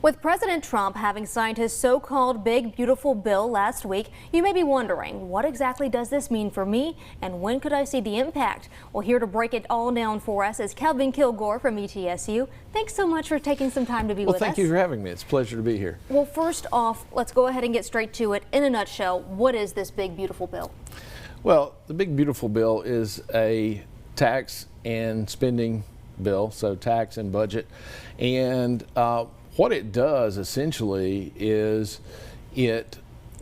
With President Trump having signed his so-called big beautiful bill last week, you may be wondering, what exactly does this mean for me and when could I see the impact? Well, here to break it all down for us is Kilgore from ETSU. Thanks so much for taking some time to be with us. Well, thank you for having me. It's a pleasure to be here. Well, first off, let's go ahead and get straight to it. In a nutshell, what is this big beautiful bill? Well, the big beautiful bill is a tax and spending bill, so tax and budget. And what it does essentially is it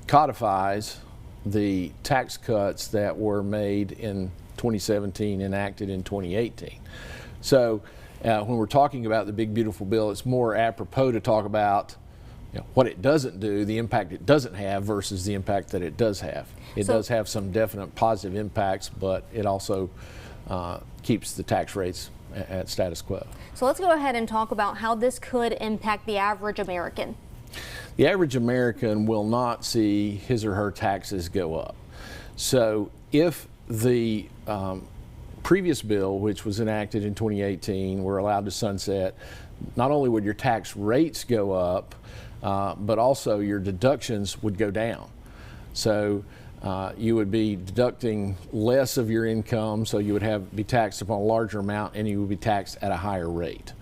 codifies the tax cuts that were made in 2017, enacted in 2018. So when we're talking about the big beautiful bill, it's more apropos to talk about what it doesn't do, the impact it doesn't have versus the impact that it does have. It does have some definite positive impacts, but it also keeps the tax rates at status quo. So let's go ahead and talk about how this could impact the average American. The average American will not see his or her taxes go up. So if the previous bill, which was enacted in 2018, were allowed to sunset, not only would your tax rates go up, but also your deductions would go down. So you would be deducting less of your income, so you would be taxed upon a larger amount and you would be taxed at a higher rate.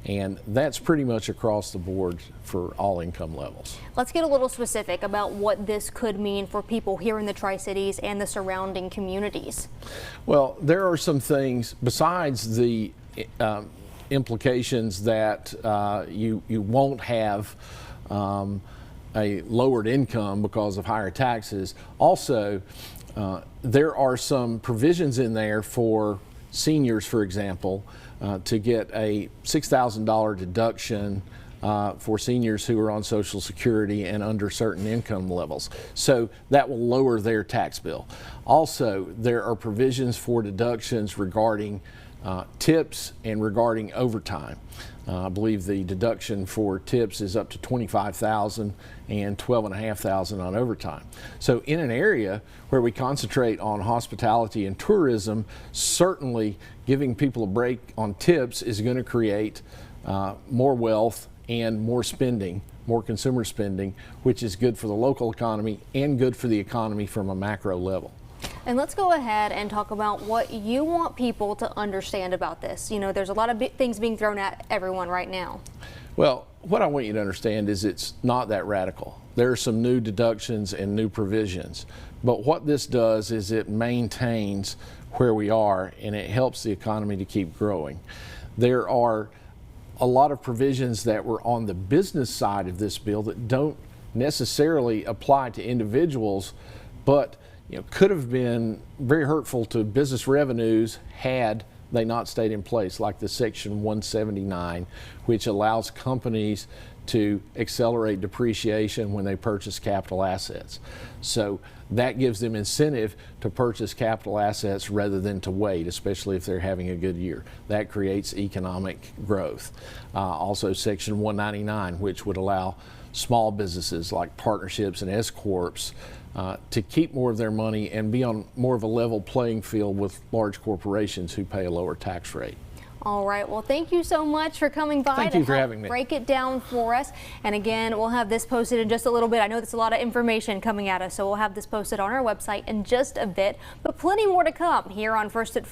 And that's pretty much across the board for all income levels. Let's get a little specific about what this could mean for people here in the Tri-Cities and the surrounding communities. Well, there are some things besides the implications that you won't have a lowered income because of higher taxes. Also, there are some provisions in there for seniors, for example, to get a $6,000 deduction for seniors who are on Social Security and under certain income levels. So that will lower their tax bill. Also, there are provisions for deductions regarding tips and regarding overtime. I believe the deduction for tips is up to $25,000 and $12,500 on overtime. So in an area where we concentrate on hospitality and tourism, certainly giving people a break on tips is going to create more wealth and more spending, more consumer spending, which is good for the local economy and good for the economy from a macro level. And let's go ahead and talk about what you want people to understand about this. You know, there's a lot of things being thrown at everyone right now. Well, what I want you to understand is it's not that radical. There are some new deductions and new provisions, but what this does is it maintains where we are and it helps the economy to keep growing. There are a lot of provisions that were on the business side of this bill that don't necessarily apply to individuals, but could have been very hurtful to business revenues had they not stayed in place, like the Section 179, which allows companies to accelerate depreciation when they purchase capital assets. So that gives them incentive to purchase capital assets rather than to wait, especially if they're having a good year. That creates economic growth. Also Section 199, which would allow small businesses like partnerships and S-corps to keep more of their money and be on more of a level playing field with large corporations who pay a lower tax rate. All right, well, thank you so much for coming by. Thank you for having me. Break it down for us. And again, we'll have this posted in just a little bit. I know there's a lot of information coming at us, so we'll have this posted on our website in just a bit, but plenty more to come here on First at